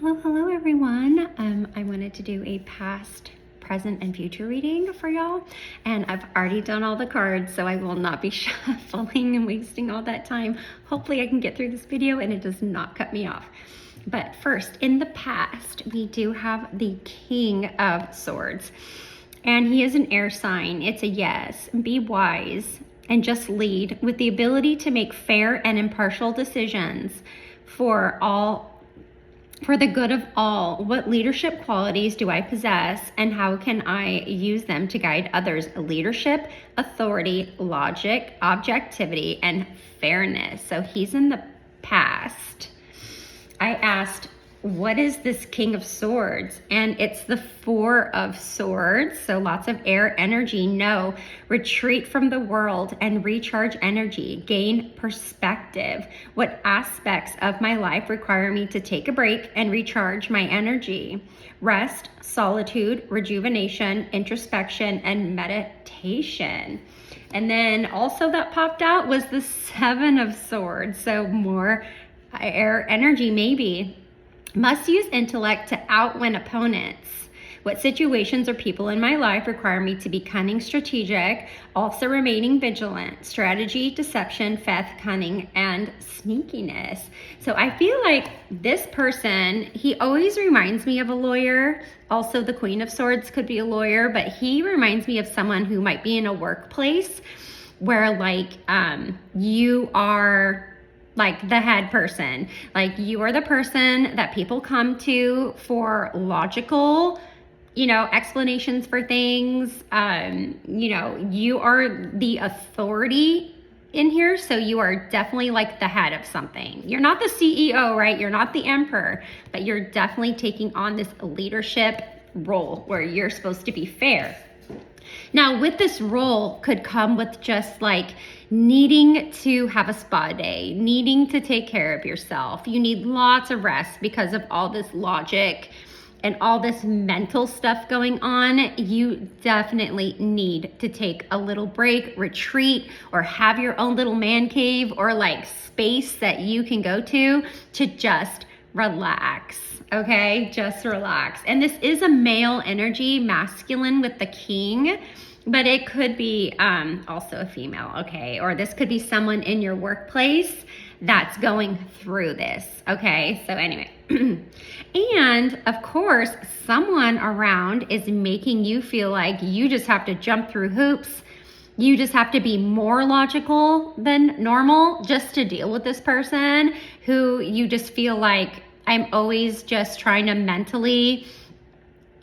Hello everyone. I wanted to do a past, present, and future reading for y'all, and I've already done all the cards, so I will not be shuffling and wasting all that time. Hopefully I can get through this video and it does not cut me off. But first, in the past, we do have the King of Swords, and he is an air sign. It's a yes. Be wise and just lead with the ability to make fair and impartial decisions for the good of all. What leadership qualities do I possess, and how can I use them to guide others? Leadership, authority, logic, objectivity, and fairness. So he's in the past. I asked, what is this King of Swords? And it's the Four of Swords. So lots of air energy. No, retreat from the world and recharge energy, gain perspective. What aspects of my life require me to take a break and recharge my energy? Rest, solitude, rejuvenation, introspection, and meditation. And then also that popped out was the Seven of Swords. So more air energy maybe. Must use intellect to outwin opponents. What situations or people in my life require me to be cunning, strategic, also remaining vigilant? Strategy, deception, faith, cunning, and sneakiness. So I feel like this person, he always reminds me of a lawyer. Also, the Queen of Swords could be a lawyer, but he reminds me of someone who might be in a workplace where you are like the head person. Like you are the person that people come to for logical, explanations for things. You are the authority in here. So you are definitely like the head of something. You're not the CEO, right? You're not the emperor, but you're definitely taking on this leadership role where you're supposed to be fair. Now, with this role could come with just like needing to have a spa day, needing to take care of yourself. You need lots of rest because of all this logic and all this mental stuff going on. You definitely need to take a little break, retreat, or have your own little man cave or like space that you can go to just relax. Okay, just relax. And this is a male energy, masculine with the king, but it could be also a female, okay? Or this could be someone in your workplace that's going through this, okay? So anyway, and of course, someone around is making you feel like you just have to jump through hoops. You just have to be more logical than normal just to deal with this person who you just feel like, I'm always just trying to mentally,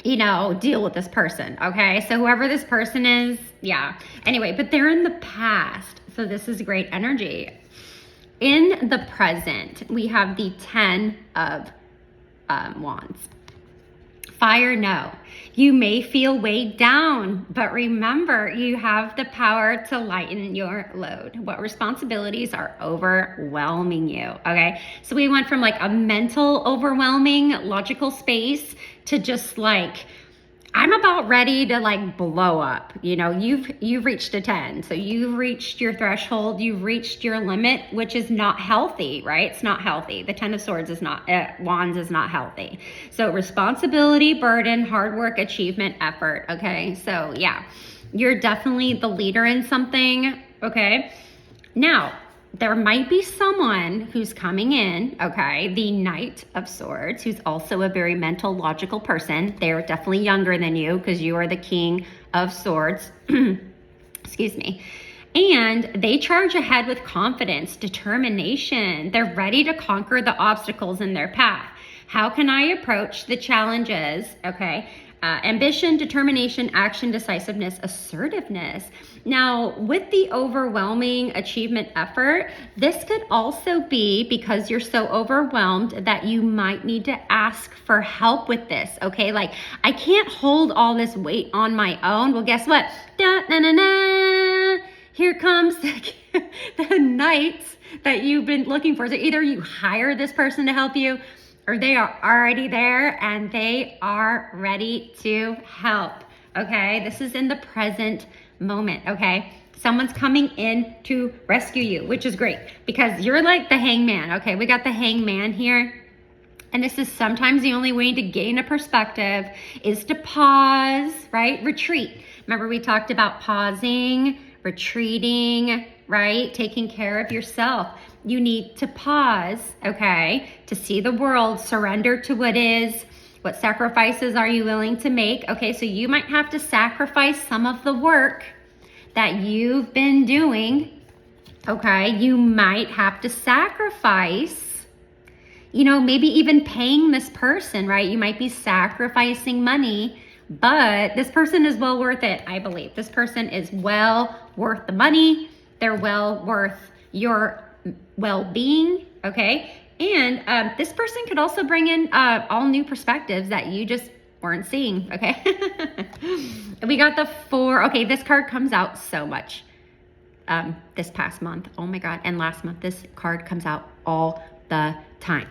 deal with this person, okay? So whoever this person is, yeah. Anyway, but they're in the past, so this is great energy. In the present, we have the 10 of Wands. Fire, no. You may feel weighed down, but remember, you have the power to lighten your load. What responsibilities are overwhelming you, okay? So we went from like a mental, overwhelming, logical space to just like, I'm about ready to like blow up. You've reached a 10. So you've reached your threshold. You've reached your limit, which is not healthy, right? It's not healthy. The 10 of Swords is not, Wands is not healthy. So responsibility, burden, hard work, achievement, effort. Okay. So yeah, you're definitely the leader in something. Okay. Now, there might be someone who's coming in, okay, the Knight of Swords, who's also a very mental, logical person. They're definitely younger than you because you are the King of Swords. Excuse me. And they charge ahead with confidence, determination. They're ready to conquer the obstacles in their path. How can I approach the challenges? Okay. Ambition, determination, action, decisiveness, assertiveness. Now, with the overwhelming achievement effort, this could also be because you're so overwhelmed that you might need to ask for help with this, okay? Like, I can't hold all this weight on my own. Well, guess what? Da-na-na-na. Here comes the knights that you've been looking for. So either you hire this person to help you, or they are already there and they are ready to help, okay? This is in the present moment, okay? Someone's coming in to rescue you, which is great because you're like the hangman, okay? We got the hangman here. And this is sometimes the only way to gain a perspective is to pause, right? Retreat. Remember we talked about pausing, retreating, right? Taking care of yourself. You need to pause, okay, to see the world, surrender to what is. What sacrifices are you willing to make? Okay, so you might have to sacrifice some of the work that you've been doing, okay? You might have to sacrifice, maybe even paying this person, right? You might be sacrificing money, but this person is well worth it, I believe. This person is well worth the money. They're well worth your well-being, okay? And this person could also bring in all new perspectives that you just weren't seeing, okay? We got the 4. Okay, this card comes out so much this past month. Oh my God. And last month, this card comes out all the time.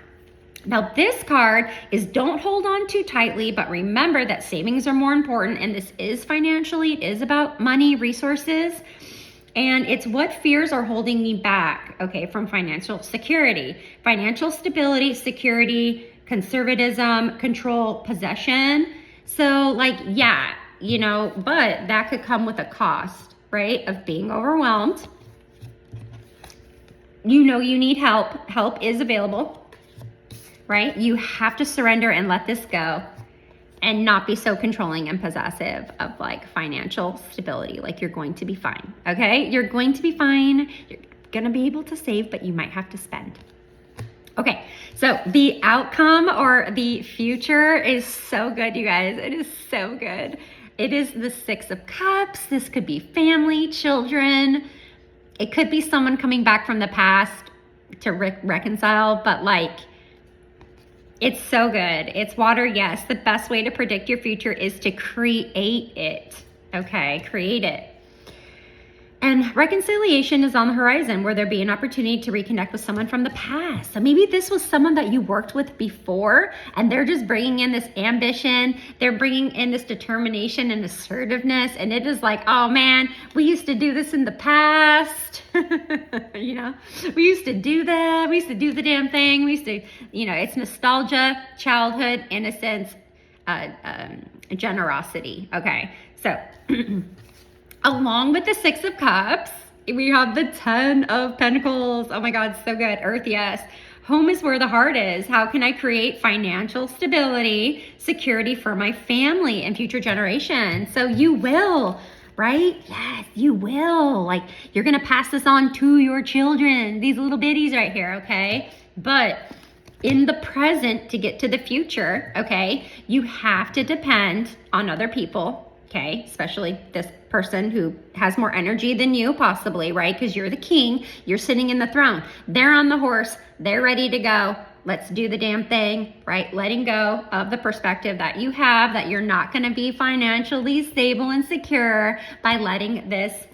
Now, this card is don't hold on too tightly, but remember that savings are more important. And this is financially, it is about money, resources. And it's what fears are holding me back, okay, from financial security. Financial stability, security, conservatism, control, possession. So like, yeah, but that could come with a cost, right, of being overwhelmed. You need help. Help is available, right? You have to surrender and let this go and not be so controlling and possessive of like financial stability. Like you're going to be fine, okay? You're going to be fine. You're gonna be able to save, but you might have to spend. Okay, so the outcome or the future is so good, you guys. It is so good. It is the 6 of Cups. This could be family, children. It could be someone coming back from the past to reconcile, but like, it's so good. It's water, yes. The best way to predict your future is to create it, okay? Create it. And reconciliation is on the horizon where there'll be an opportunity to reconnect with someone from the past. So maybe this was someone that you worked with before and they're just bringing in this ambition. They're bringing in this determination and assertiveness. And it is like, oh man, we used to do this in the past. We used to do that. We used to do the damn thing. We used to, it's nostalgia, childhood, innocence, generosity. Okay, so along with the 6 of Cups, we have the 10 of Pentacles. Oh my God, so good. Earth, yes. Home is where the heart is. How can I create financial stability, security for my family and future generations? So you will, right? Yes, you will. Like you're going to pass this on to your children, these little bitties right here, okay? But in the present to get to the future, okay, you have to depend on other people. Okay, especially this person who has more energy than you possibly, right? Because you're the king, you're sitting in the throne. They're on the horse, they're ready to go. Let's do the damn thing, right? Letting go of the perspective that you have that you're not going to be financially stable and secure by letting this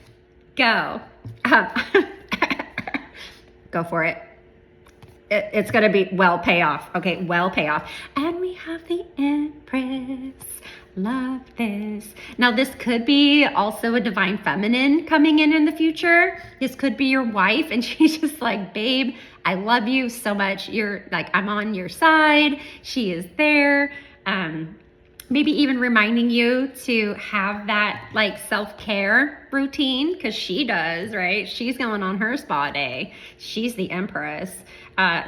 go. Go for it. It's going to be well pay off. Okay, well pay off. And we have the Empress. Love this. Now, this could be also a divine feminine coming in the future. This could be your wife and she's just like, babe, I love you so much. You're like, I'm on your side. She is there. Maybe even reminding you to have that like self-care routine because she does, right? She's going on her spa day. She's the Empress.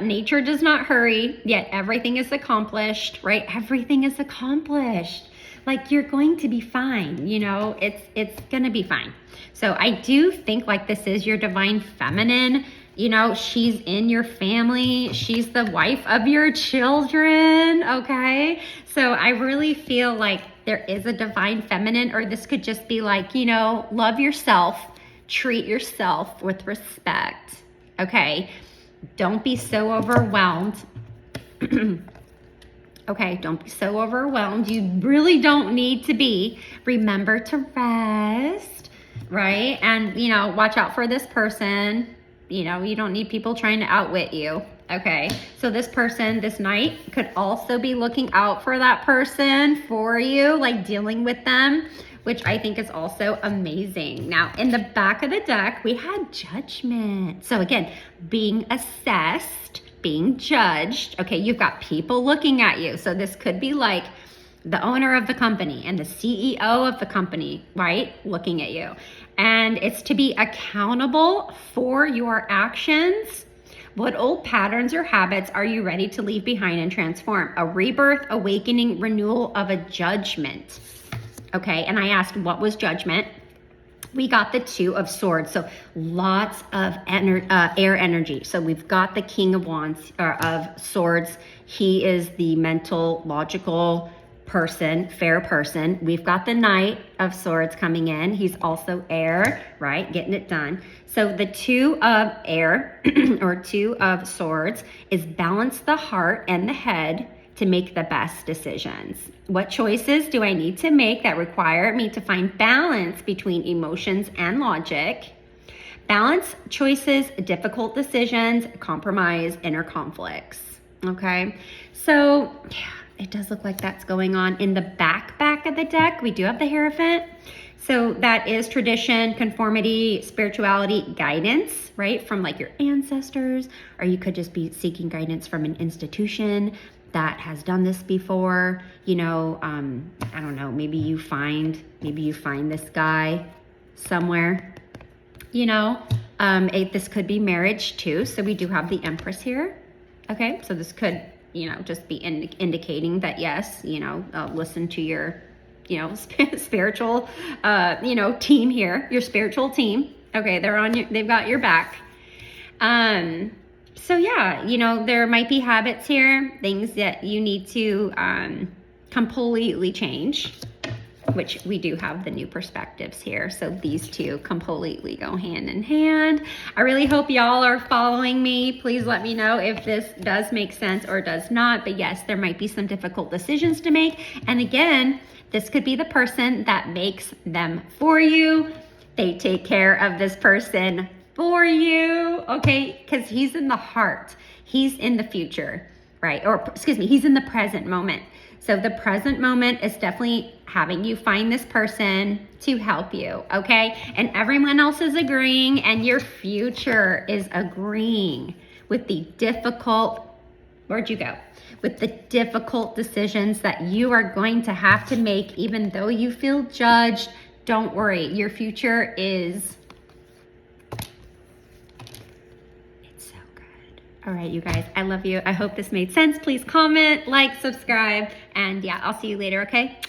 Nature does not hurry, yet everything is accomplished, right? Everything is accomplished. Like you're going to be fine, it's going to be fine. So I do think like this is your divine feminine, she's in your family. She's the wife of your children. Okay. So I really feel like there is a divine feminine, or this could just be like, love yourself, treat yourself with respect. Okay. Don't be so overwhelmed. Okay, don't be so overwhelmed. You really don't need to be. Remember to rest, right? And, watch out for this person. You don't need people trying to outwit you, okay? So this person, this knight, could also be looking out for that person for you, like dealing with them, which I think is also amazing. Now, in the back of the deck, we had Judgment. So again, being assessed, being judged. Okay, you've got people looking at you. So this could be like the owner of the company and the CEO of the company, right? Looking at you. And it's to be accountable for your actions. What old patterns or habits are you ready to leave behind and transform? A rebirth, awakening, renewal of a judgment. Okay, and I asked, what was judgment? We got the Two of Swords, so lots of air energy. So we've got the King of Wands, of Swords. He is the mental, logical person, fair person. We've got the Knight of Swords coming in. He's also air, right? Getting it done. So the Two of Air or Two of Swords is balance the heart and the head to make the best decisions. What choices do I need to make that require me to find balance between emotions and logic? Balance choices, difficult decisions, compromise, inner conflicts. Okay, so yeah, it does look like that's going on. In the back of the deck, we do have the Hierophant. So that is tradition, conformity, spirituality, guidance, right? From like your ancestors, or you could just be seeking guidance from an institution that has done this before. You know, I don't know, maybe you find this guy somewhere, you know. This could be marriage too. So we do have the Empress here. Okay, so this could, you know, just be indicating that yes, you know, listen to your, you know, spiritual, you know, team here, your spiritual team. Okay, they've got your back. So yeah, you know, there might be habits here, things that you need to completely change, which we do have the new perspectives here. So these two completely go hand in hand. I really hope y'all are following me. Please let me know if this does make sense or does not. But yes, there might be some difficult decisions to make. And again, this could be the person that makes them for you. They take care of this person for you, okay? Because he's in the heart. He's in the future, right? Or excuse me, he's in the present moment. So the present moment is definitely having you find this person to help you, okay? And everyone else is agreeing, and your future is agreeing with the difficult, where'd you go? With the difficult decisions that you are going to have to make, even though you feel judged. Don't worry, your future is, it's so good. All right, you guys, I love you. I hope this made sense. Please comment, like, subscribe, and yeah, I'll see you later, okay?